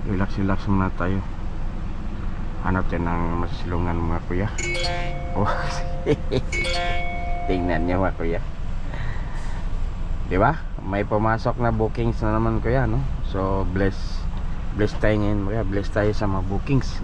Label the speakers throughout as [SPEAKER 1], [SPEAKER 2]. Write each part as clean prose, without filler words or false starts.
[SPEAKER 1] Relax muna tayo. Hanap tayo ng masilungan mga kuya. Oh, tingnan niyo mga kuya. Diba? May pumasok na bookings na naman kuya, no? So bless tayo ngayon kuya. Bless tayo sa mga bookings.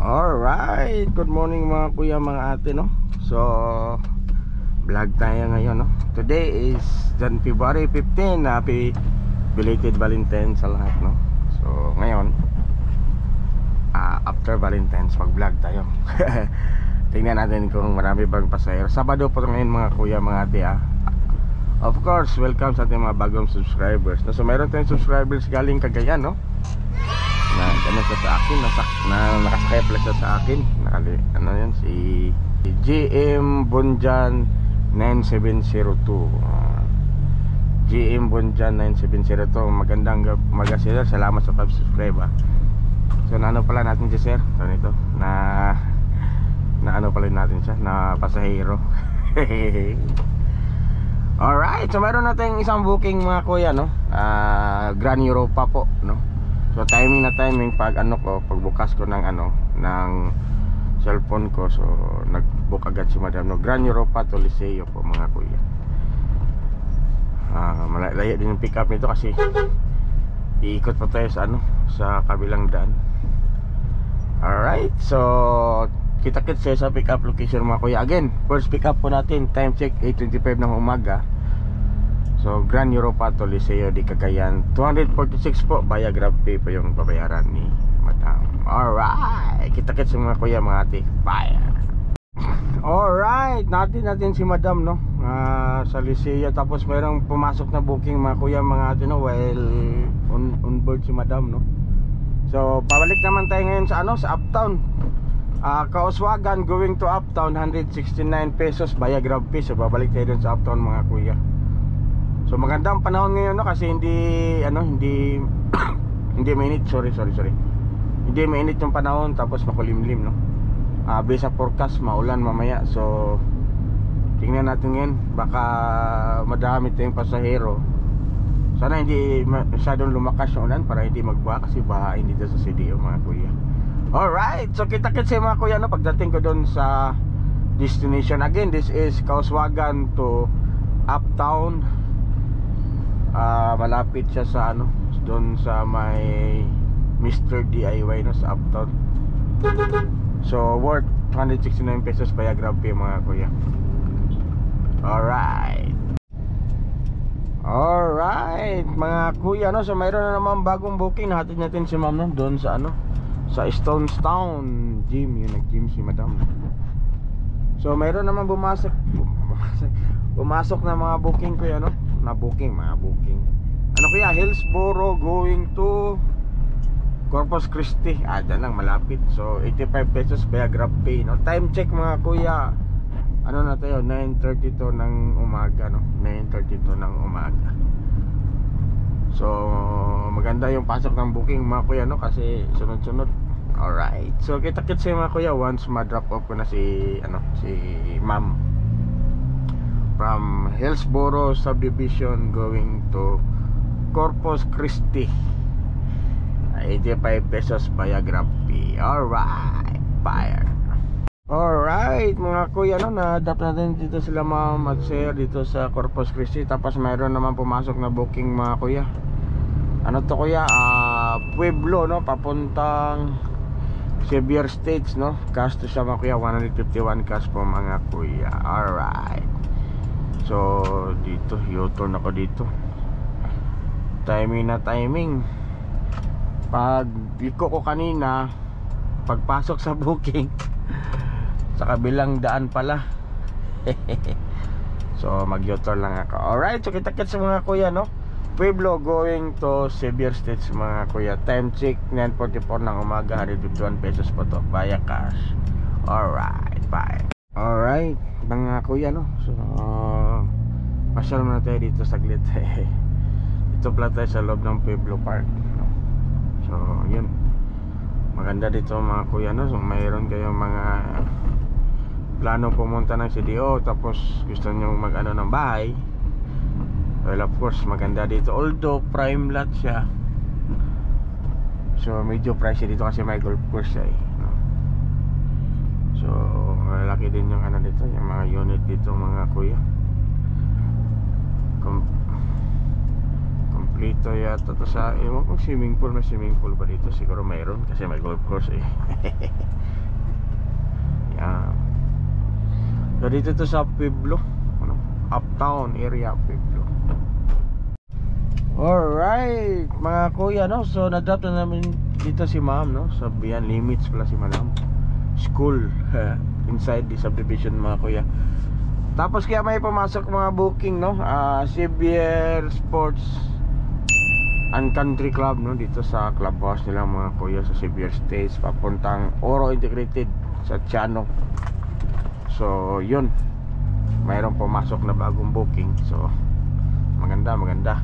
[SPEAKER 1] Alright, good morning mga kuya, mga ate, no? So, vlog tayo ngayon, no? Today is February 15. Happy belated Valentine's sa lahat, no? So, ngayon after Valentine's, mag-vlog tayo. Tingnan natin kung marami bang pasahero. Sabado po ngayon mga kuya, mga ate, Of course, welcome sa ating mga bagong subscribers, no? So, meron tayong subscribers galing Cagayan, no? Na ano siya sa akin, nakasakay pala siya sa akin. Ano yan, si GM Bonjan 9702. GM Bonjan 9702. Magandang umaga sir, salamat sa pag-subscribe. So ano pala natin siya sir? So nito, na ano pala natin siya, na pasahero. Alright, so meron natin isang booking mga kuya, no? Grand Europa po, no? So timing pag pagbukas ko ng ng cellphone ko, so nag-book agad si madam, no? Grand Europa to Liceo po mga kuya. Malaya din yung pick up nito kasi iikot pa tayo sa sa kabilang daan. Alright, so kita-kits sa pick up location mga kuya. Again, first pick up po natin, time check 8:25 ng umaga. So Grand Europa to Liceo di Cagayan, 246 po, via GrabPay po yung babayaran ni madam. Alright, kita-kits mga kuya, mga ate. Bye. Alright, natin si madam, no? Sa Liceo. Tapos mayroong pumasok na booking mga kuya, mga ate, no? While on board si madam, no? So pabalik naman tayo ngayon sa sa Uptown. Kauswagan going to Uptown, 169 pesos via GrabPay. So babalik tayo dun sa Uptown mga kuya. So magandang panahon ngayon, no? Kasi hindi hindi mainit, sorry. Hindi mainit yung panahon, tapos makulimlim, no? Based sa forecast, maulan mamaya. So tingnan natin ngayon, baka madami tayong pasahero. Sana hindi masyadong lumakas yung ulan para hindi magbaha, kasi bahain dito sa CDO mga kuya. Alright, so kita-kits mga kuya, no? Pagdating ko doon sa destination. Again, this is Kauswagan to Uptown. Malapit siya sa doon sa may Mr. DIY, no, sa Uptown. So worth 169 pesos via GrabPay mga kuya. Alright mga kuya, no? So mayroon na naman bagong booking. Nahatid natin si ma'am, no? Doon sa sa Stonestown gym. Yung nag-gym si madam. So mayroon naman pumasok na mga booking kuya, no? Mga booking. Kuya, Hillsboro going to Corpus Christi. Dyan lang, malapit. So 85 pesos via GrabPay, no? Time check mga kuya, na tayo, 9:32 ng umaga, no? 9:32 ng umaga. So maganda yung pasok ng booking mga kuya, no? Kasi sunod-sunod. Alright, so kita-kits mga kuya once ma-drop off ko na si ma'am from Hillsboro subdivision going to Corpus Christi. 85 pesos via GrabPay. Alright, fire. Alright mga kuya, no? Na-adapt natin dito sila ma'am at sir dito sa Corpus Christi. Tapos mayroon naman pumasok na booking mga kuya. To kuya? Pueblo, no? Papuntang Xavier States, no? Cash to siya mga kuya, 151 cash po mga kuya. Alright, so dito, U-turn ako dito. Timing. Pag liko ko kanina, pagpasok sa booking sa kabilang daan pala. So mag-U-turn lang ako. Alright, so kita-kits sa mga kuya, no? Pueblo going to Xavier States mga kuya. Time check 9:44 ng umaga. 151 pesos po to via cash. Alright, bye. Alright mga kuya, no? So pasyal muna tayo dito saglit. Dito pala tayo sa loob ng Pueblo Park, no? So yun, maganda dito mga kuya, no? So mayroon kayong mga plano pumunta ng CDO, tapos gusto nyo mag-ano ng bahay, well of course maganda dito. Although prime lot siya, so medyo pricey dito kasi may golf course siya, no? So malaki din yung ano dito, yung mga unit dito mga kuya. Kompleto yata to sa, ewan kung swimming pool. May swimming pool ba dito? Siguro mayroon kasi may golf course yan. So dito to sa Pueblo, ano? Uptown area Pueblo. Alright mga kuya, no? So na-drop na namin dito si ma'am, no? Sa Bian Limits pala si madam. School inside the subdivision mga kuya. Tapos kaya may pumasok mga booking, no? Xavier Sports and Country Club, no? Dito sa clubhouse nila mga kuya sa Xavier States, papuntang Oro Integrated sa Tiano. So yun, mayroong pumasok na bagong booking. So maganda, maganda.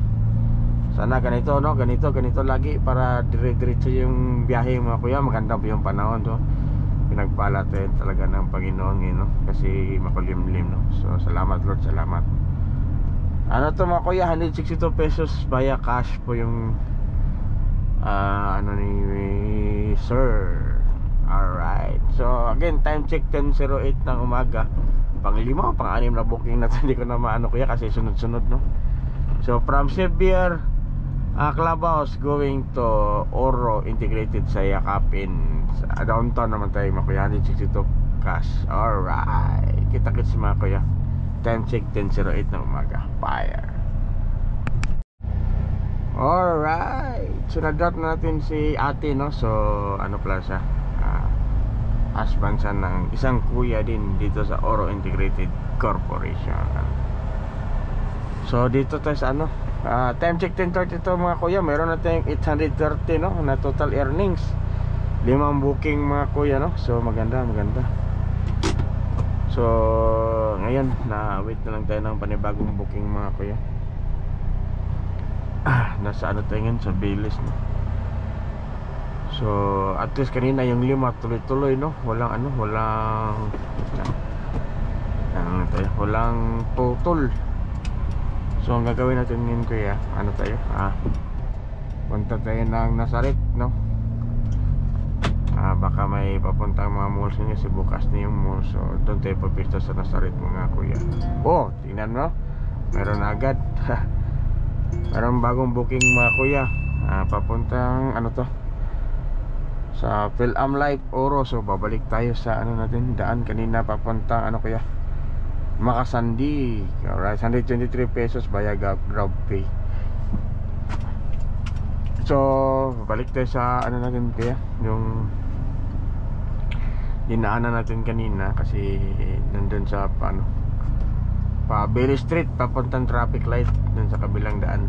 [SPEAKER 1] Sana ganito, no? Ganito lagi para dire-diretso yung biyahe mga kuya. Maganda po yung panahon, no? Pinagpala tayo talaga ng Panginoon, no? Kasi makulimlim, no? So salamat Lord, salamat. Ano to mga kuya, 162 pesos via cash po yung ano ni sir. Alright, so again, time check 10:08 ng umaga. Pang-5, pang-6 na booking na to. Hindi ko na maano kuya kasi sunod-sunod, no? So from Xavier Clubhouse going to Oro Integrated sa Yakapin, sa downtown naman tayo mga kuya. 162 cash. Alright, kita-kits mga kuya. Time check 10:08 ng umaga. Fire. Alright, so na-drop natin si ate, no? So ano pala siya, husband siya ng isang kuya din dito sa Oro Integrated Corporation. So dito tayo sa ano, time check 10:32 mga kuya. Meron na tayong 830, no, na total earnings. 5 booking mga kuya, no. So maganda, maganda. So ngayon na wait na lang tayo ng panibagong booking mga kuya. Nasa ano tayo ngayon, sa Bilis, no. So at least kanina yung 5 tuloy-tuloy, no. Walang ano, walang putol. So ang gagawin natin ngayon kuya, ano tayo, punta tayo ng Nazaret, no. Baka may papuntang mga malls niyo, si bukas na yung mall. So doon tayo papista sa Nazaret mga kuya. Oh, tingnan mo, meron agad. Meron bagong booking mga kuya, papuntang ano to, sa Philam Life Oro. So babalik tayo sa ano natin, daan kanina papuntang ano kuya, Makasandi. Alright, 123 pesos via GrabPay. So balik tayo sa ano natin kuya, yung dinaanan natin kanina. Kasi nandun sa ano, pa Berry Street papuntang traffic light dun sa kabilang daan.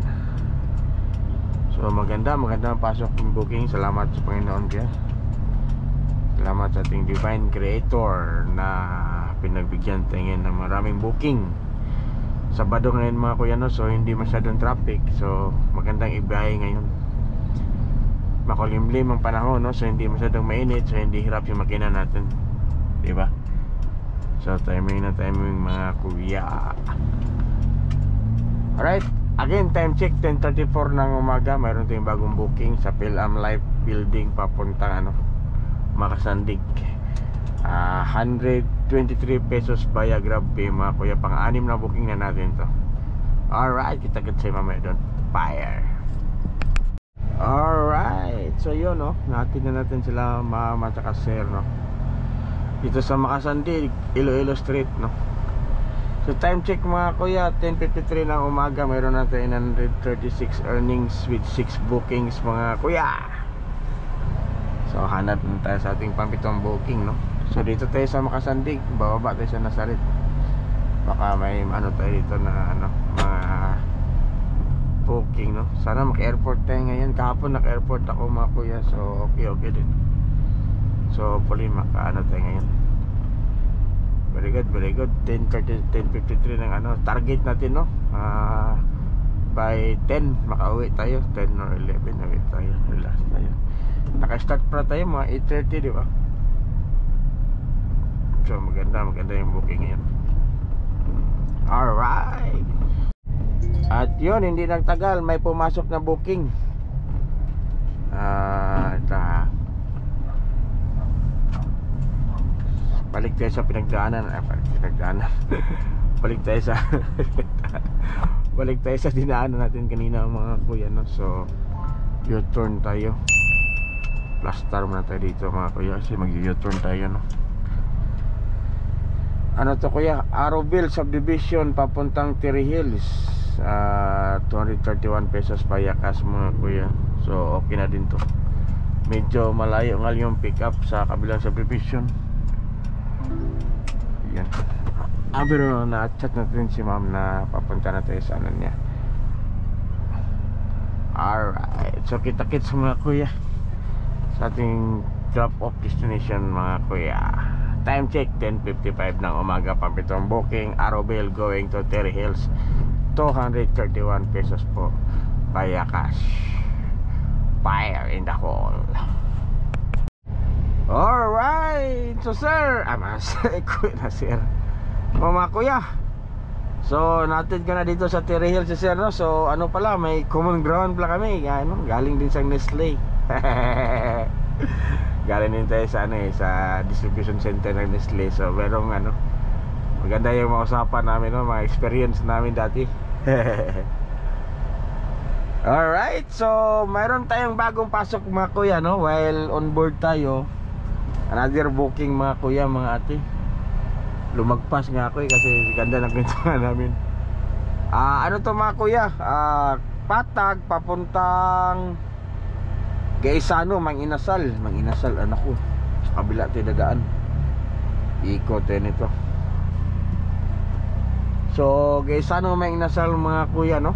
[SPEAKER 1] So maganda ang pasok ng booking. Salamat sa Panginoon kaya. Salamat sa ating Divine Creator na pinagbigyan tayo ng maraming booking. Sabado ngayon mga kuya, no? So hindi masyadong traffic. So magandang ibiyahe ngayon. Makulimlim ang panahon, no? So hindi masyadong mainit. So hindi hirap yung makina natin, diba? So timing na timing mga kuya. Alright, again time check 10:34 ng umaga. Mayroon tayong bagong booking sa Philam Life Building papuntang ano, Makasandig. 123 pesos via GrabPay mga kuya. Pang-6 na booking na natin to. Alright, kita-kits sa mamaya doon. Fire. Alright, so yun, no, natin na natin sila mama at sir, no, dito sa Makasandig, Iloilo Street, no. So time check mga kuya, 10:53 ng umaga. Mayroon natin 936 earnings with 6 bookings mga kuya. So hanap na tayo sa ating pang-7 booking, no. So dito tayo sa Makasandig, bababa tayo sa Nazaret. baka may ano tayo dito na ano, mga booking, no? Sana maka-airport tayo ngayon. Kahapon naka-airport ako mga kuya, so okay din. So hopefully maka-ano tayo ngayon. Very good. 10:53 ng ano, target natin, no? By 10 makauwi tayo, 10 or 11 na uwi tayo, relax tayo. Naka-start pa tayo mga 8:30, di ba? So maganda yung booking ngayon. Alright. At yun, hindi nagtagal, may pumasok na booking. Balik tayo sa pinagdaanan. Balik tayo sa balik tayo sa dinaanan natin kanina mga kuya, no? So U-turn tayo. Plastar muna tayo dito mga kuya, kasi mag-U-turn tayo, no? Ano to kuya? Arrowville Subdivision papuntang Terry Hills. 231 pesos payakas mga kuya. So okay na din to. Medyo malayo nga yung pick up sa kabilang subdivision. Yan. Pero na-chat natin si ma'am na papunta na tayo sa ano niya. Alright. So kita-kits mga kuya sa ating drop-off destination mga kuya. Time check 10:55 ng umaga, pampitong booking, Arrowville going to Terry Hills, 231 pesos po via cash. Fire in the hole. Alright. So sir, kuya na sir, mga kuya. So natin ka na dito sa Terry Hills sir, no? So ano pala, may common ground pala kami, ano? Galing din sa Nestle. Galing din tayo sa ano sa distribution center ng Nestle. So merong ano, maganda yung mga usapan namin, no? Mga experience namin dati. Alright, so mayroon tayong bagong pasok mga kuya, no? While on board tayo, another booking mga kuya, mga ate. Lumagpas nga ako kasi ganda ng kwentuhan namin. Ano to mga kuya, Patag papuntang Gaisano, Manginasal, anak ko. Sa kabila tayo dadaan. Ikot tayo nito. So Gaisano, Manginasal mga kuya, no?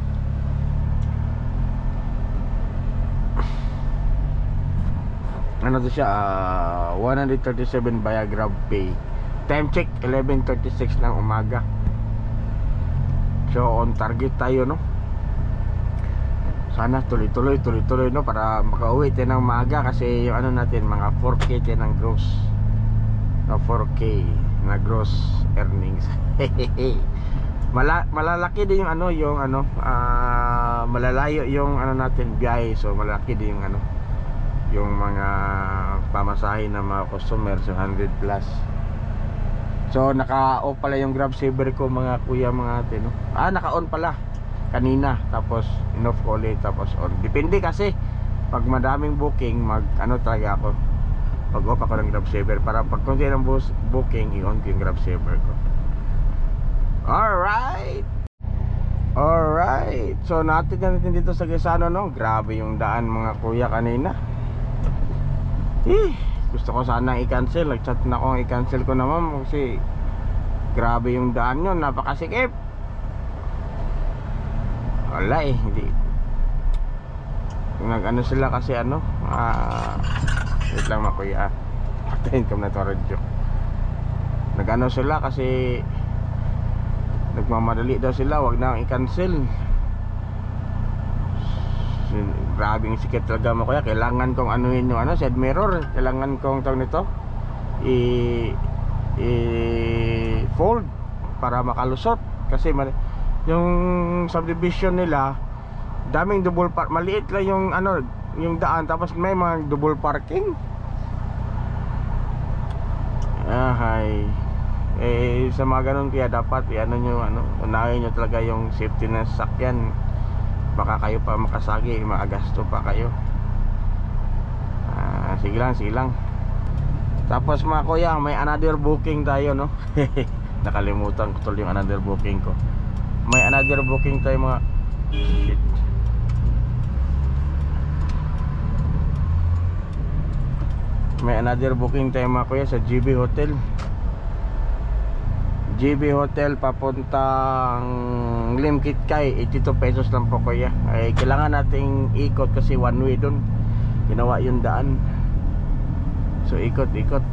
[SPEAKER 1] Ano to siya, 137 via Grab Pay. Time check 11:36 ng umaga. So on target tayo, no? Sana tuloy-tuloy, no, para makauwi tayo ng maaga, kasi yung ano natin, mga 4K tayo ng gross, no, 4K na gross earnings. Malalaki din yung ano, malalayo yung ano natin biyahe, so malaki din yung ano, yung mga pamasahe ng mga customer, so 100 plus. So naka-off pala yung Grab Saver ko mga kuya, mga ate, no? Naka-on pala kanina, tapos in-off ko ulit, tapos on. Depende kasi pag madaming booking, ano talaga ako, mag-off ako ng Grab Saver, para pag konti ng booking, i-on ko yung Grab Saver ko. Alright, so natin dito sa Gaisano, no? Grabe yung daan mga kuya kanina. Gusto ko sana i-cancel. Nag-chat na ako, i-cancel ko naman kasi grabe yung daan yun, napakasikip. Wala hindi. Nag-ano sila kasi ano, wait lang mga kuya, patayin ko na ito radyo. Nag-ano sila kasi nagmamadali daw sila, wag na i-cancel. Grabing sikit talaga mo kuya. Kailangan kong anuhin yung ano, side mirror. Kailangan kong tawag nito i-fold para makalusot. Kasi yung subdivision nila, daming double park. Maliit lang yung ano, yung daan, tapos may mga double parking. Sa mga ganun kaya dapat ano nyo, unahin nyo talaga yung safety ng sasakyan. Baka kayo pa makasagi, maagasto pa kayo. Sige lang. Tapos mga kuya, may another booking tayo, no? Nakalimutan ko tuloy yung another booking ko. May another booking tayo mga shit. May another booking tayo mga kuya sa GB Hotel. GB Hotel papuntang Limkit Kay, 82 pesos lang po kuya. Ay kailangan nating ikot kasi one way dun, ginawa yung daan. So ikot-ikot.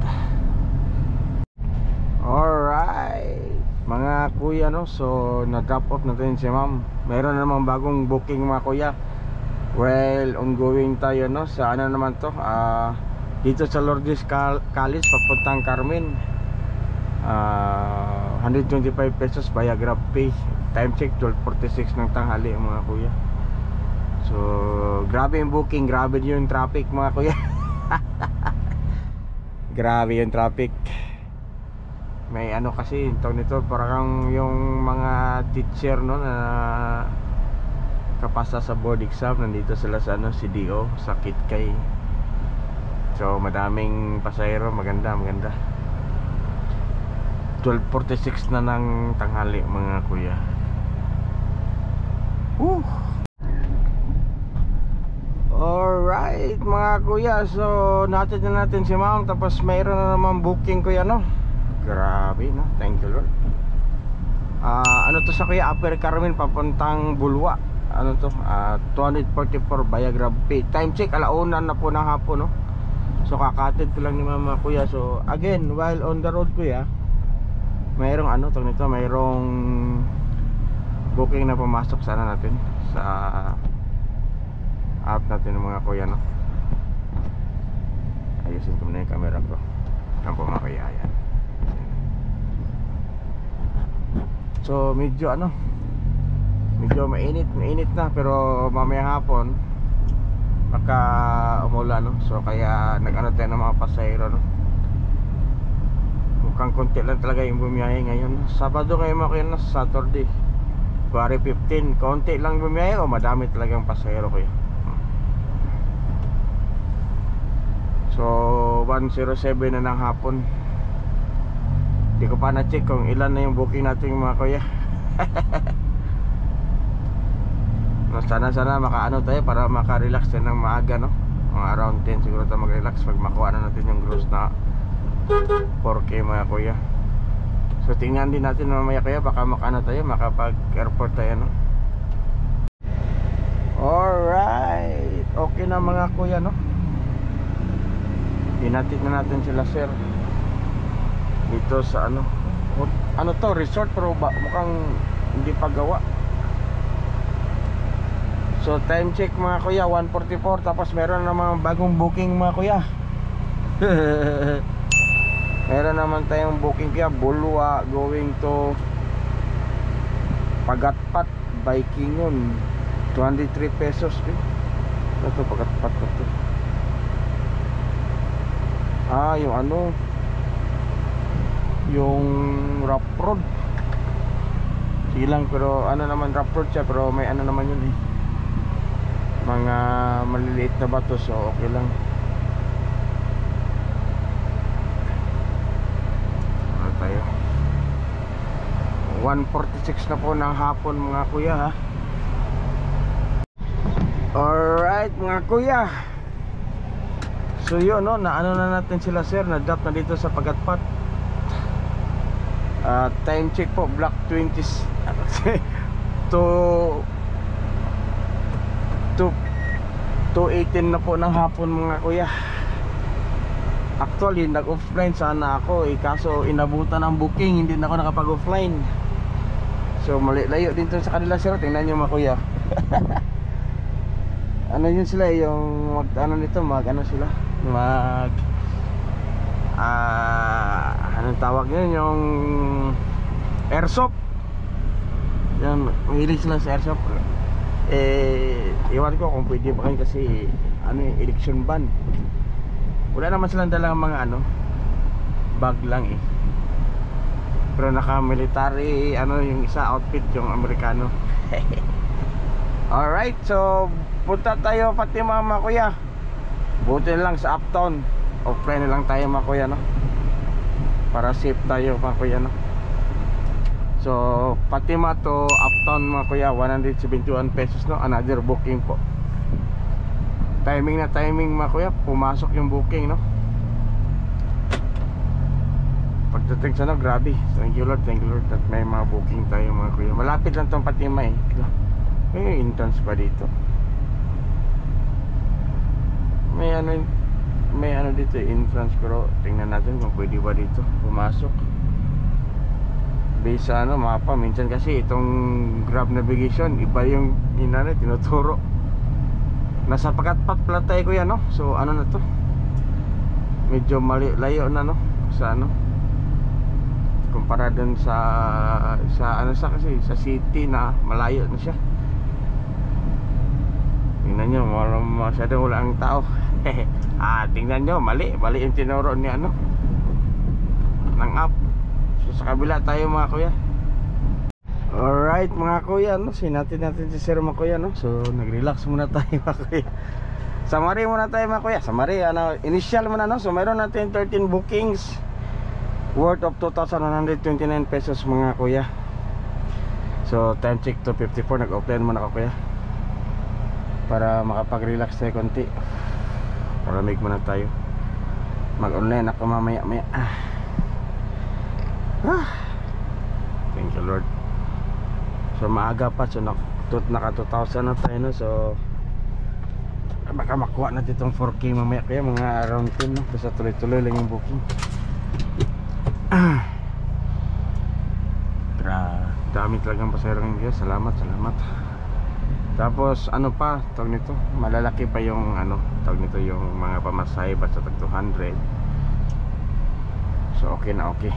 [SPEAKER 1] Alright mga kuya no, so na-drop off natin si ma'am. Meron na namang bagong booking mga kuya. Well, ongoing tayo no, sa ano naman to, dito sa Lourdes College papuntang Carmen. 125 pesos via GrabPay. Time check 12:46 ng tanghali mga kuya. So grabe yung booking, grabe yung traffic mga kuya. Grabe yung traffic. May ano kasi ito nito, parang yung mga teacher no na kapasa sa board exam, nandito sila sa ano, CDO sa Kitkay. So madaming pasahero, maganda. 12:46 na ng tanghali mga kuya. Alright mga kuya, so natin na natin si ma'am, tapos mayroon na naman booking kuya no. Grabe no, thank you Lord. Ano to sa kuya, Upper Carmen papuntang Bulwa. Ano to, 244 via GrabPay. Time check 1:00 na po ng hapon no. So kakatid ko lang ni mama kuya. So again, while on the road kuya, mayroong ano to nito, mayroong booking na pumasok sana natin sa app natin ng mga kuya no. Ayusin ko na yung camera ko. Yan po mga kuya, yan. So medyo ano, medyo mainit na, pero mamaya hapon baka umulan no. So kaya nag-ano tayo ng mga pasahero no. Mukhang konti lang talaga yung bumiyahe ngayon. Sabado ngayon mga kuya no, Saturday February 15, konti lang bumiyahe o madami talagang pasahero kuya. So 1:07 na ng hapon. Di ko pa na-check kung ilan na yung booking natin mga kuya. Sana makaano tayo para maka-relax tayo ng maaga no. Mga around 10 siguro tayo mag-relax pag makuha na natin yung gross na 4K mga kuya. So tingnan din natin mamaya kuya, baka makaano tayo, makapag-airport tayo no. Alright, okay na mga kuya no. Hinatid na natin sila sir dito sa ano to, resort, pero mukhang hindi pa gawa. So time check mga kuya 1:44, tapos meron namang bagong booking mga kuya. Meron naman tayong booking kaya Bulwa going to Pagatpat Bikingon, 23 pesos ito Pagatpat na to. Yung ano, yung rough road. Sige lang, pero ano naman, rough road siya, pero may ano naman yun mga maliliit na bato, so okay lang. Ano tayo, 1:46 na po ng hapon mga kuya ha. Alright mga kuya, so yun no, naano na natin sila sir, na-drop na dito sa Pagatpat. Time check po block 20 to 2:18 na po ng hapon mga kuya. Actually nag-offline sana ako kaso inabutan ng booking, hindi na ako nakapag-offline. So layo din to sa kanila sir, tingnan nyo mga kuya. Ano yun sila, yung ano sila, anong tawag yun, yung airsoft. Yan, mahilig sila sa airsoft. Iwan ko kung pwede ba kayo kasi election ban. Wala naman silang dalang mga bag lang pero naka military yung isa outfit, yung Amerikano. Alright, so punta tayo pati mga kuya. Buti lang sa Uptown, offline na lang tayo mga kuya no, para safe tayo mga kuya no. So Fatima to Uptown mga kuya, 171 pesos no, another booking po. Timing na timing mga kuya, pumasok yung booking no. Pag dating sa no, grabe. Thank you Lord that may mga booking tayo mga kuya. Malapit lang tong Fatima eh. May entrance pa dito. May ano dito entrance, pero tingnan natin kung pwede ba dito pumasok. Based sa ano mapa, minsan kasi itong Grab navigation iba yung tinuturo. Nasa Pakatpat pala tayo kuya no. So ano na to, medyo layo na no sa ano kumpara dun sa ano sa kasi sa city na malayo na siya. Tingnan nyo, masyadong wala ang tao. Tingnan nyo, mali yung tinuro ni ano ng app. So sa kabila tayo mga kuya. Alright mga kuya no? Sinati natin si Sir mga kuya no? So nag-relax muna tayo mga kuya. Summary muna tayo mga kuya. Summary, ano, initial muna no? So mayroon natin 13 bookings worth of 2,129 pesos mga kuya. So time check to 54. Nag-offline muna ako kuya para makapag-relax tayo konti. Paramig muna tayo. Mag-online ako mamaya. Thank you Lord. So maaga pa. So naka 2,000 na tayo no? So baka makuha natin itong 4K mamaya kaya mga around 10 no? Basta tuloy-tuloy lang yung booking. Dami talagang pasahero ngayon. Salamat. Tapos ano pa tawag nito, malalaki pa yung ano tawag nito, yung mga pamasahe basta tag 200. So okay na okay.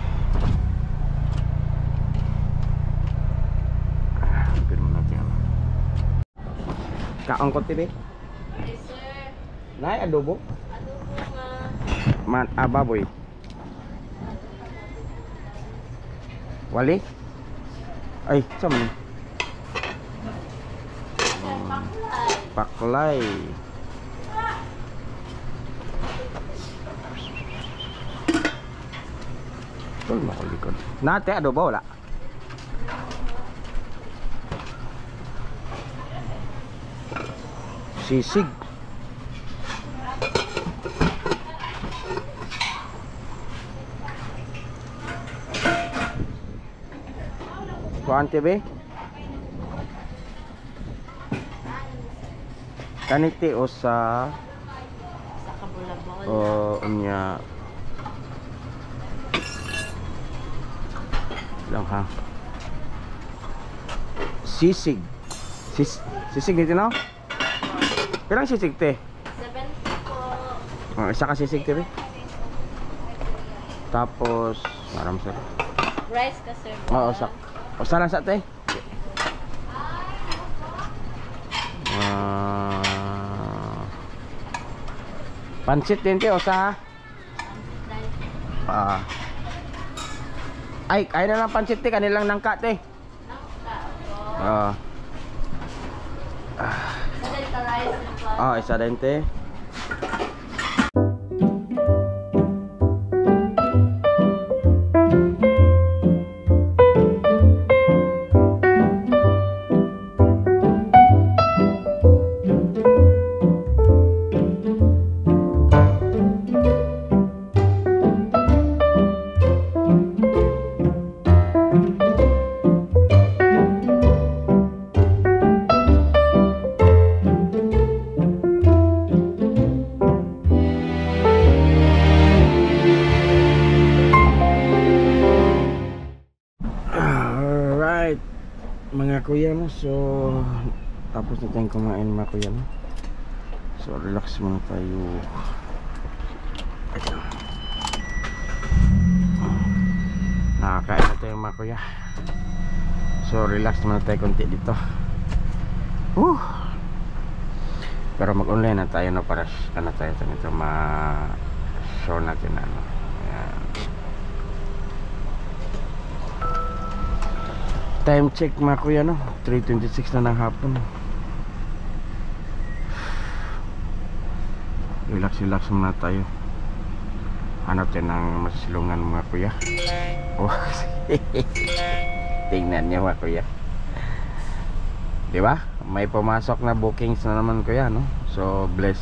[SPEAKER 1] Good mo natin ano. Kaong ko tibi?
[SPEAKER 2] Yes sir.
[SPEAKER 1] Nay adobo?
[SPEAKER 2] Adobo nga.
[SPEAKER 1] Baboy. Wali? Ay, sama ni. Paklay. Tol makulikod. Nate adobo wala. Sisig. Kuan TV? Kaniti o sa
[SPEAKER 2] Kabulabol.
[SPEAKER 1] o unya lang ha. Sisig. Sisig dito no? Pirang sisig te?
[SPEAKER 2] 70 po.
[SPEAKER 1] Isa ka sisig TV. Tapos maram sir.
[SPEAKER 2] Rice ka sir.
[SPEAKER 1] Oo, sak. Usa lang sa te. Pansit din te usa. Ay, kaya na lang pansit te, kanilang nangka te. Isa din te. Mga kuya no, so tapos na tayong kumain mga kuya no. So relax muna tayo. Nakakain na tayo mga kuya. So relax muna tayo konti dito. Pero mag-online na tayo no, para ano tayo nito ma-show natin ano. Ayan. Time check mga kuya no, 3:26 na ng hapon. Relax muna tayo. Hanap tayo ng masilungan mga kuya. Tingnan niyo mga kuya. Diba? May pumasok na bookings na naman kuya no. So bless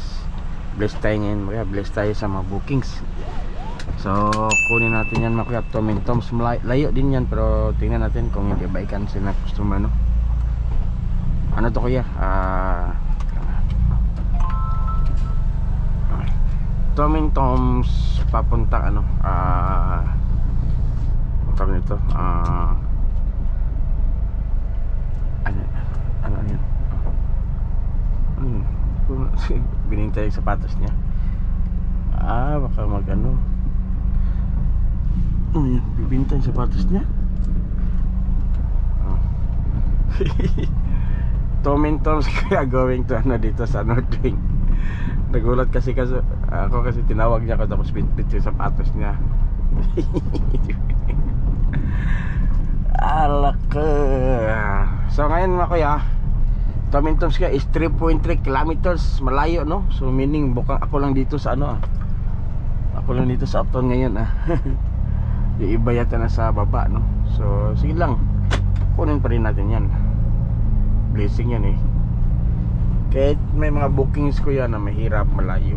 [SPEAKER 1] tayo ngayon mga, bless tayo sa mga bookings. So kunin natin yan mga kuya. Tom and Tom's, layo din yan, pero tingnan natin kung hindi ba i-cancel na customer, no? Ano to kuya? Tom and Tom's papunta ano? Tawag nito? Ano yan? Binintay yung sapatos niya. Baka mag ano. Yan, bibintay yung sapatos niya. Tom and Tom's kaya going to ano dito sa North Wing. Nagulat kasi ako kasi tinawag niya ako, tapos bit yung sapatos niya. Alaka. So ngayon mga kuya, Tom and Tom's kaya is 3.3 kilometers, malayo, no? So meaning bukang ako lang dito sa ano ako lang dito sa Uptown ngayon yung iba yata na sa baba, no? So sige lang, kunin pa rin natin yan. Blessing yan kahit may mga bookings ko yan na mahirap, malayo.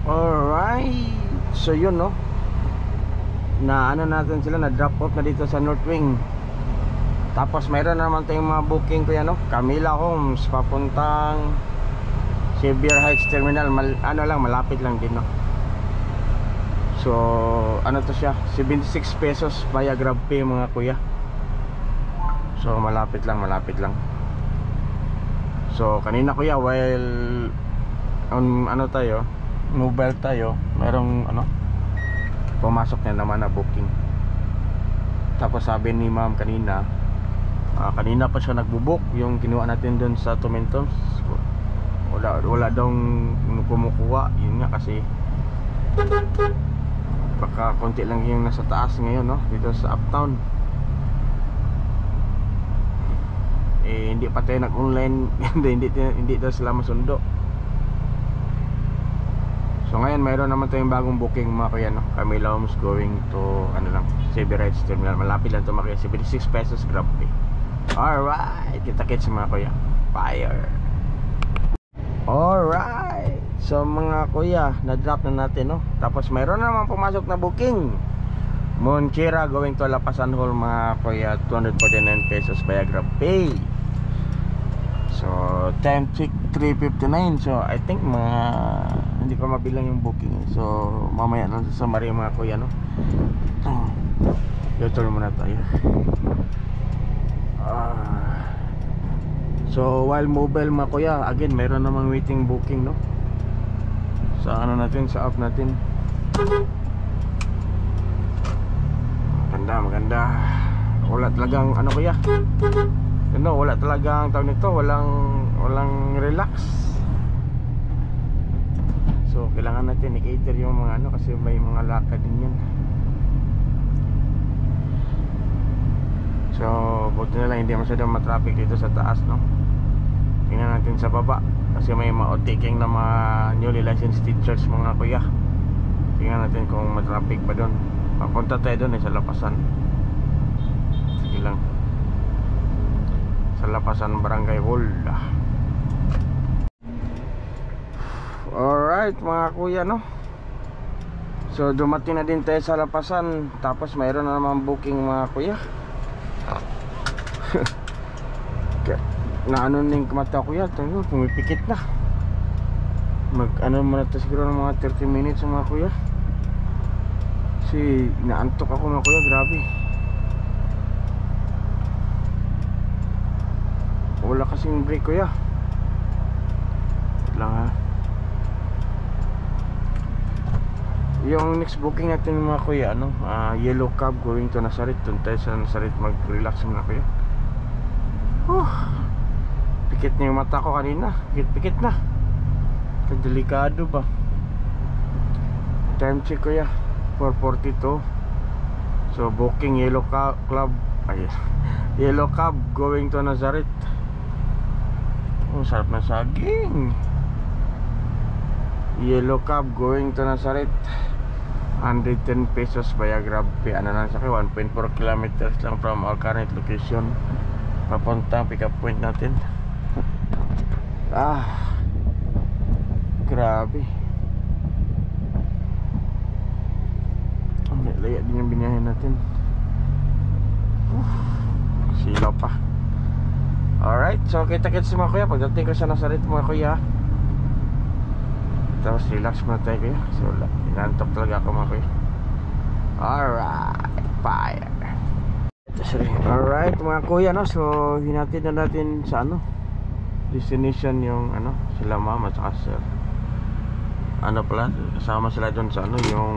[SPEAKER 1] Alright, so yun, no? Na ano natin sila, na drop off na dito sa North Wing. Tapos mayroon naman tayong mga booking ko yan, no? Camila Homes papuntang Xavier Heights Terminal. Ano lang, malapit lang din, no? So ano to siya, 76 pesos via GrabPay mga kuya. So malapit lang. So kanina kuya, while on ano tayo, mobile tayo, merong ano, pumasok na naman na booking. Tapos sabi ni ma'am kanina, kanina pa siya nagbubook yung kinuha natin dun sa Tom and Tom's. Wala daw kumukuha. Yun nga kasi baka konti lang yung nasa taas ngayon, no? Dito sa Uptown. Hindi pa tayo nag-online. hindi daw sila masundo. So ngayon mayroon naman tayong bagong booking mga kuya, no? Camila Homes going to ano lang, Xavier Heights Terminal. Malapit lang to mga kuya, 76 pesos GrabPay. Alright, kita-kits mga kuya. Fire. Alright, so mga kuya, na-drop na natin, no? Tapos mayroon naman pumasok na booking, Monchera going to Lapasan Hall mga kuya, 249 pesos via GrabPay. So time check 3:59. So I think mga hindi ko mabilang yung booking, so mamaya lang sa summary mga kuya, no? Yotol muna tayo. So while mobile mga kuya, again mayroon namang waiting booking, no? Sa ano natin, sa app natin. Maganda. Wala talagang ano kuya, ano, wala talagang tawag nito, walang relax. So kailangan natin i-cater yung mga ano, kasi may mga lakad din yan. So buti na lang hindi masyadong matraffic dito sa taas, no? Tingnan natin sa baba, kasi may ma-taking na mga newly licensed teachers mga kuya. Tingnan natin kung matraffic ba doon. Papunta tayo doon sa Lapasan. Sige lang, sa Lapasan Barangay Hall. Alright mga kuya, no? So dumating na din tayo sa Lapasan. Tapos mayroon na naman booking mga kuya. Na ano ning mata ko yan, pumipikit na. Mag ano muna ito siguro ng mga 30 minutes mga kuya. Kasi naantok ako mga kuya, grabe. Wala kasing break kuya. Wait lang ha. Yung next booking natin mga kuya, ano, Yellow Cab going to Nazareth. Doon tayo sa Nazareth mag-relax mga kuya. Pikit na yung mata ko kanina. Pikit na. Delikado ba? Time check kuya, 4:42. So booking Yellow Club, Yellow Cab going to Nazareth. Sarap na saging. Yellow Cab going to Nazareth, 110 pesos via GrabPay. Ano lang sa 1.4 kilometers lang from our current location. Papuntang pick up point natin. Grabe. May laya din yung binahin natin. Silaw pa. Alright, so kita-kits mga kuya. Pagdating ko sa Nazaret mga kuya, tapos relax muna tayo kuya. So inantok talaga ako mga kuya. Alright, fire. Alright mga kuya, no? So hinatid na natin sa ano, destination yung ano, sila mama at saka sir. Ano pala, kasama sila doon sa ano, yung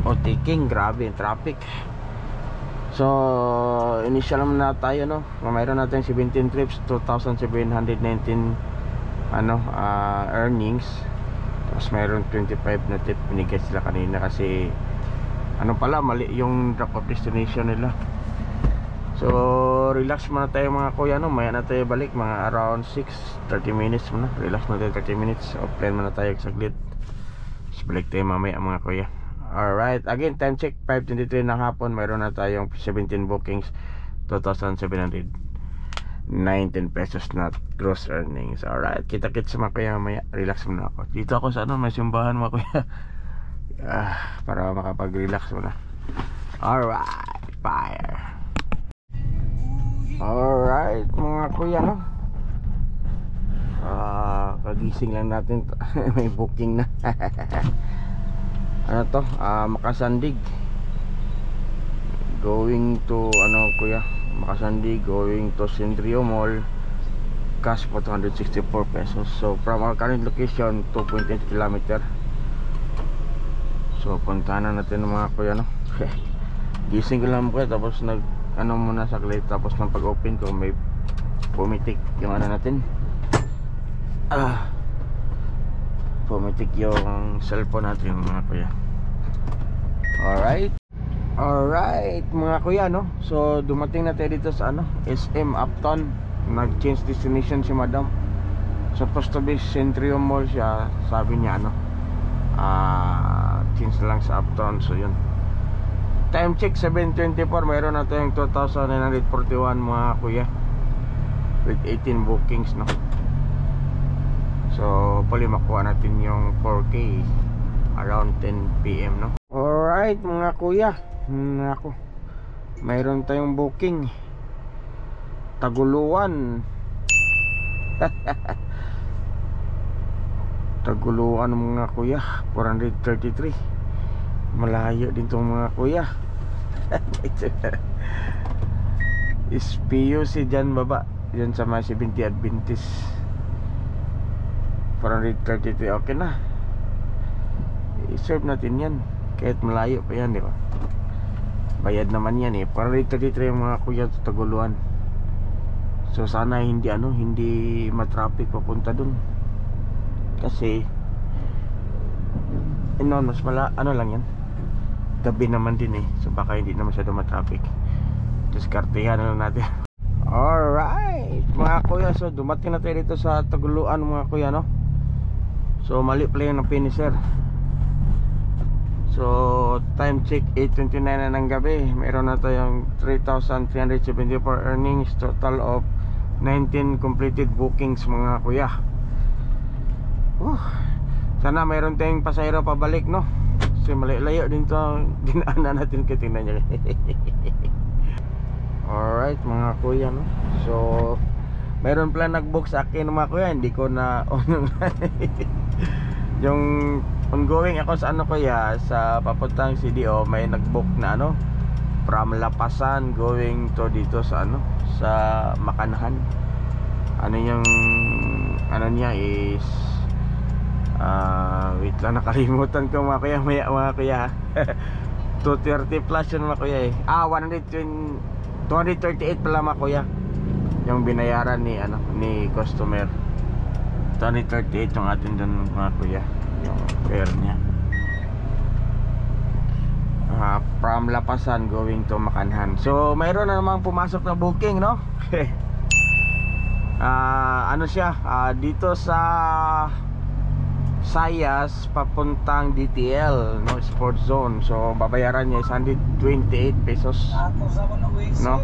[SPEAKER 1] Otiking. Grabe yung traffic. So initial naman na tayo, no? Mayroon natin 17 trips, 2,719 ano, earnings. Tapos mayroon 25 na tip binigay sila kanina kasi ano pala, mali yung drop off destination nila. So relax muna tayo mga kuya, no? Maya na tayo balik mga around 30 minutes muna. Relax muna tayo 30 minutes. Offline muna tayo saglit. Tapos balik tayo mamaya mga kuya. Alright, again time check 5:23 ng hapon. Mayroon na tayong 17 bookings, 2,719 pesos na gross earnings. Alright, kita-kits mga kuya mamaya. Relax muna ako. Dito ako sa ano, may simbahan mga kuya. Para makapag-relax muna. Alright, fire. Alright mga kuya, no? Kagising lang natin. May booking na. Ano to? Makasandig. Going to ano kuya? Makasandig, going to Centrio Mall. Cash po 264 pesos. So from our current location 2.8 km. So puntahan na natin mga kuya, no? Gising ko lang po tapos nag ano muna saglit, tapos nang pag-open ko may pumitik yung ano natin. Pumitik yung cellphone natin mga kuya. Alright mga kuya, no? So dumating na tayo dito sa ano, SM Upton. Nag-change destination si madam. Supposed to be Centrio Mall siya. Sabi niya ano, change lang sa Upton. So yun, time check 7:24. Mayroon na tayong 2,941 mga kuya with 18 bookings, no? So hopefully makuha natin yung 4K around 10 PM, no? Alright mga kuya, ako, mayroon tayong booking Taguluan. Taguluan mga kuya, 433. Malayo din tong mga kuya. SPUC dyan baba, dyan sa mga 70 Adventist. 433, okay na. I-serve natin yan kahit malayo pa yan, di ba? Bayad naman yan eh. 433 yung mga kuya sa Taguluan. So sana hindi ano, hindi matraffic papunta dun. Kasi mas ano lang yan, gabi naman din eh. So baka hindi na masyado matraffic. Diskartehan na lang natin. Alright mga kuya, so dumating na tayo dito sa Taguluan mga kuya, no? So mali pala yung finisher. So time check 8:29 na ng gabi. Meron na tayong 3,374 earnings, total of 19 completed bookings mga kuya. Sana mayroon tayong pasahero pabalik, no? Kasi malayo din to dinaanan natin, tingnan nyo. Alright mga kuya, no? So mayroon pala nag-book sa akin mga kuya. Hindi ko na yung ongoing ako sa ano kuya, sa papuntang CDO, may nag-book na ano, from Lapasan going to dito sa ano, sa Makanahan. Ano yung ano niya is wait lang, nakalimutan ko mga kuya, mga kuya. 230 plus yun mga kuya eh. 238 pala mga kuya yung binayaran ni ano, ni customer. 238 yung atin dun mga kuya, yung fare niya. From Lapasan going to Makanahan. So mayroon na namang pumasok na booking, no? Ano siya, dito sa Sayas papuntang DTL, no, Sport Zone. So babayaran niya is 128 pesos, no?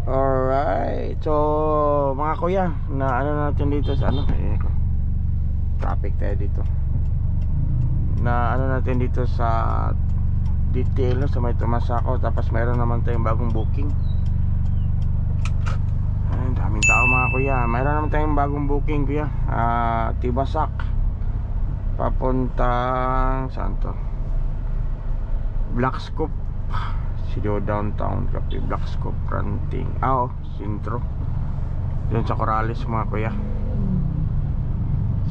[SPEAKER 1] Alright, so mga kuya, na ano natin dito sa ano, traffic tayo dito. Na ano natin dito sa detail, no, sa may Tumasako. Tapos mayroon naman tayong bagong booking. Ay, daming tao mga kuya. Mayroon naman tayong bagong booking kuya, Tibasak papuntang saan to? Blackscoop, Sido Downtown, Cafe Blackscoop, Ranting, Sintro. Yun sa Corales mga kuya.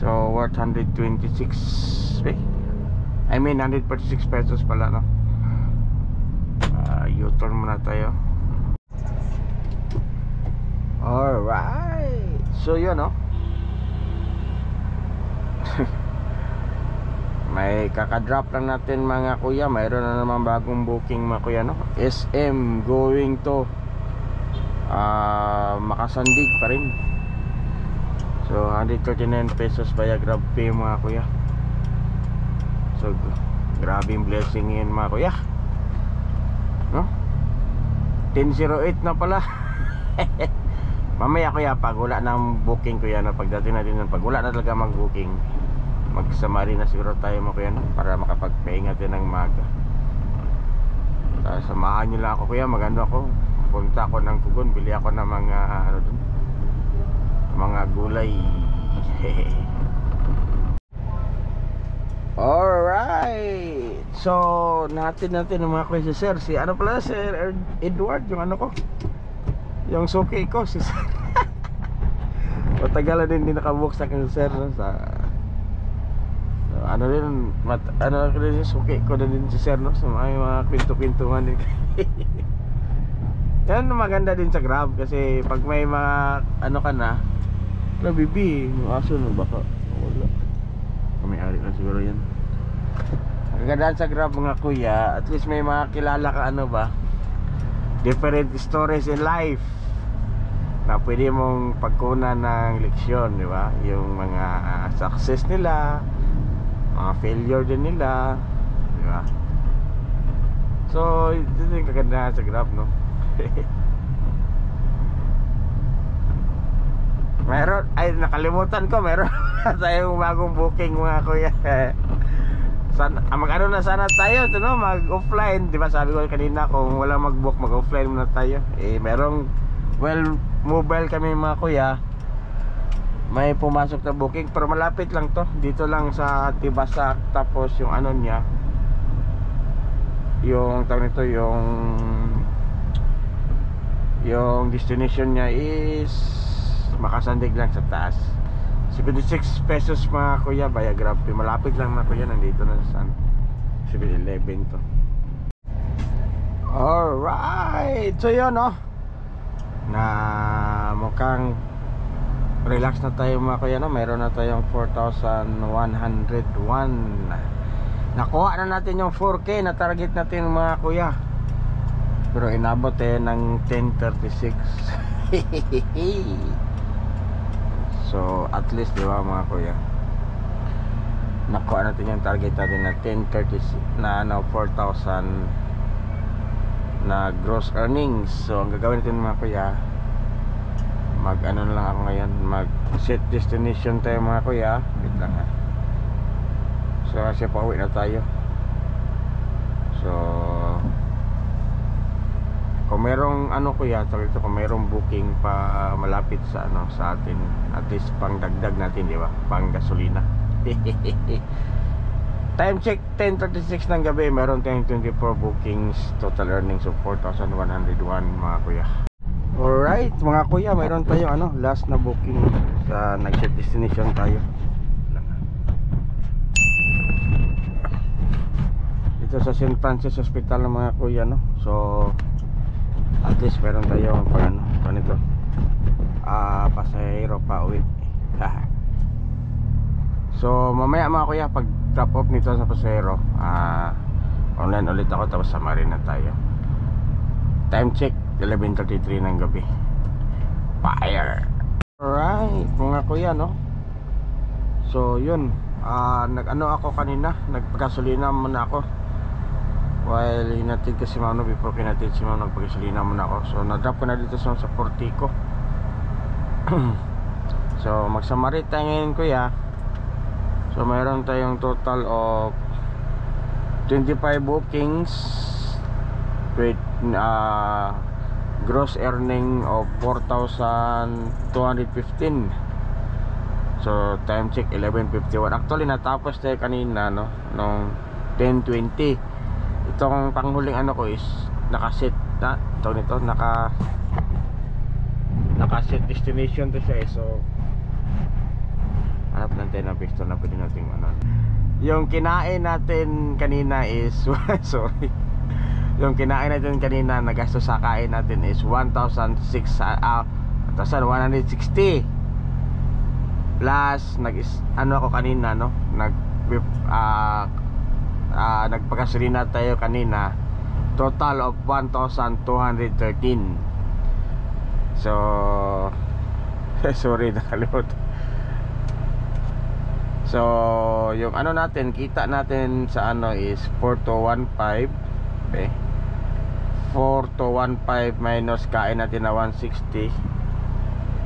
[SPEAKER 1] So worth 126 I mean 146 pesos pala, no? U-turn muna tayo. Alright, so yun, no? May kakadrop lang natin mga kuya. Mayroon na naman bagong booking mga kuya, no? SM going to Makasandig pa rin. So 139 pesos via GrabPay mga kuya. So grabing blessing yun mga kuya, no? 10:08 na pala. Mamaya kuya, pag wala ng booking kuya, no? Pagdating natin ng pag wala na talaga mag-booking, magsama rin na siguro tayo mga kuya, no? Para makapagpahinga din ng maga. Samahan nyo lang ako kuya, magano ako, punta ako ng Kugon, bili ako ng mga ano dun, mga gulay. Alright, so natin ang mga kuya si Sir, si ano pala, Sir Edward, yung ano ko, yung suki ko, si Sir. Matagal na din nakabook sa akin si Sir, no? Sa ano din, ano din suki ko din si Sir, no? So may mga kwento-kwentuhan din. Yan maganda din sa Grab kasi pag may mga ano ka na, bibi, yung aso no, baka wala. May-ari na siguro yan. Kagandaan sa Grab mga kuya, at least may mga kilala ka ano ba, different stories in life na pwede mong pagkunan ng leksyon, di ba? Yung mga success nila, mga failure din nila, di ba? So ito yung kagandaan sa Grab, no? Meron, ay nakalimutan ko, meron tayong bagong booking mga kuya. Mag-ano na sana tayo, ito, no? Mag-offline, di ba? Sabi ko kanina, kung wala mag-book, mag-offline muna tayo. Merong, well, mobile kami mga kuya. May pumasok na booking, pero malapit lang to. Dito lang sa Tibasak. Tapos yung ano niya, yung tawag nito, yung destination niya is Makasandig lang sa taas. 76 pesos mga kuya via GrabPay. Malapit lang mga kuya, nandito na sa 7-Eleven to. Alright, so yun, no? Na mukhang relax na tayo mga kuya, no? Meron na tayong 4,101. Nakuha na natin yung 4K na target natin mga kuya, pero inabot ng 10:36. So at least, di ba mga kuya, nakuha natin yung target natin na 10:30 na ano, 4,000 na gross earnings. So ang gagawin natin mga kuya, mag ano na lang ako ngayon, mag set destination tayo mga kuya. Wait lang ha. So kasi pauwi na tayo. So kung merong ano kuya, kung merong booking pa malapit sa ano sa atin, at least pang dagdag natin, di ba? Pang gasolina. Time check 10:36 ng gabi, meron tayong 24 bookings, total earnings of 4,101 mga kuya. Alright mga kuya, meron tayong ano, last na booking sa nag-set destination tayo. Dito sa St. Francis Hospital ng mga kuya, no? So at least meron tayong pang ito, pasahero pa uwi. So mamaya mga kuya, pag drop off nito sa pasahero, online ulit ako, tapos samarin na tayo. Time check 11:33 ng gabi. Fire. Alright mga kuya, no? So yun, nag-ano ako kanina, nagpagasolina muna ako while hinatid ko si Ma'am, before kinatid si Ma'am, nagpagasolina muna ako. So na-drop ko na dito sa Portico. So magsamarit tayo ngayon, kuya. So mayroon tayong total of 25 bookings with gross earning of 4,215. So time check 11:51. Actually natapos tayo kanina, no, nung 10:20. Itong panghuling ano ko is nakaset na ito nito, nakaset destination to siya, so hanap lang tayo ng pistol na pwede natin ano. Yung kinain natin kanina is sorry, yung kinain natin kanina, nagastos sa kain natin is 1,160 plus ano ako kanina, no, nagpagasolina tayo kanina, total of 1,213. So sorry, nakalimutan. So yung ano natin, kita natin sa ano is 4,215. Okay, 4,215 minus kain natin na 160,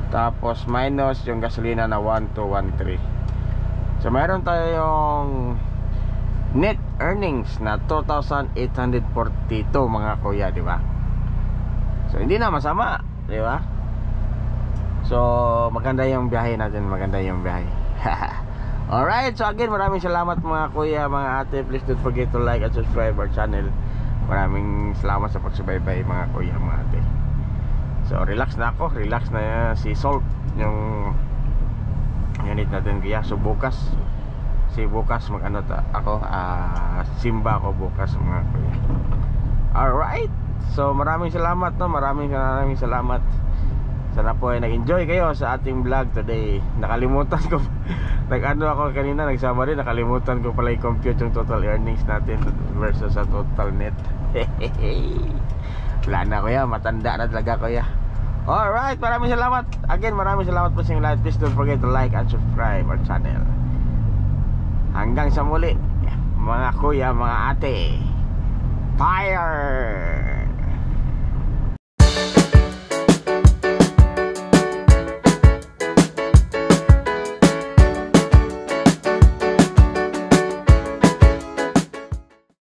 [SPEAKER 1] tapos minus yung gasolina na 1,213. So mayroon tayong net earnings na 2,842 mga kuya, di ba? So hindi na masama, di ba? So maganda yung biyahe natin, maganda yung biyahe. Alright, so again, maraming salamat mga kuya, mga ate. Please don't forget to like and subscribe our channel. Maraming salamat sa pagsubaybay mga kuya, mga ate. So relax na ako, relax na si Salt, yung unit natin kuya. So bukas mag-ano ako, simba ako bukas mga kuya. Alright, so maraming salamat, no? Maraming salamat. Sana po ay nag-enjoy kayo sa ating vlog today. Nakalimutan ko nag-ano ako kanina, nagsama rin, nakalimutan ko pala i-compute yung total earnings natin versus sa total net. Wala na kuya, matanda na talaga kuya. Alright, maraming salamat. Again, maraming salamat po sa inyong lahat. Please don't forget to like and subscribe our channel. Hanggang sa muli mga kuya, mga ate. Fire!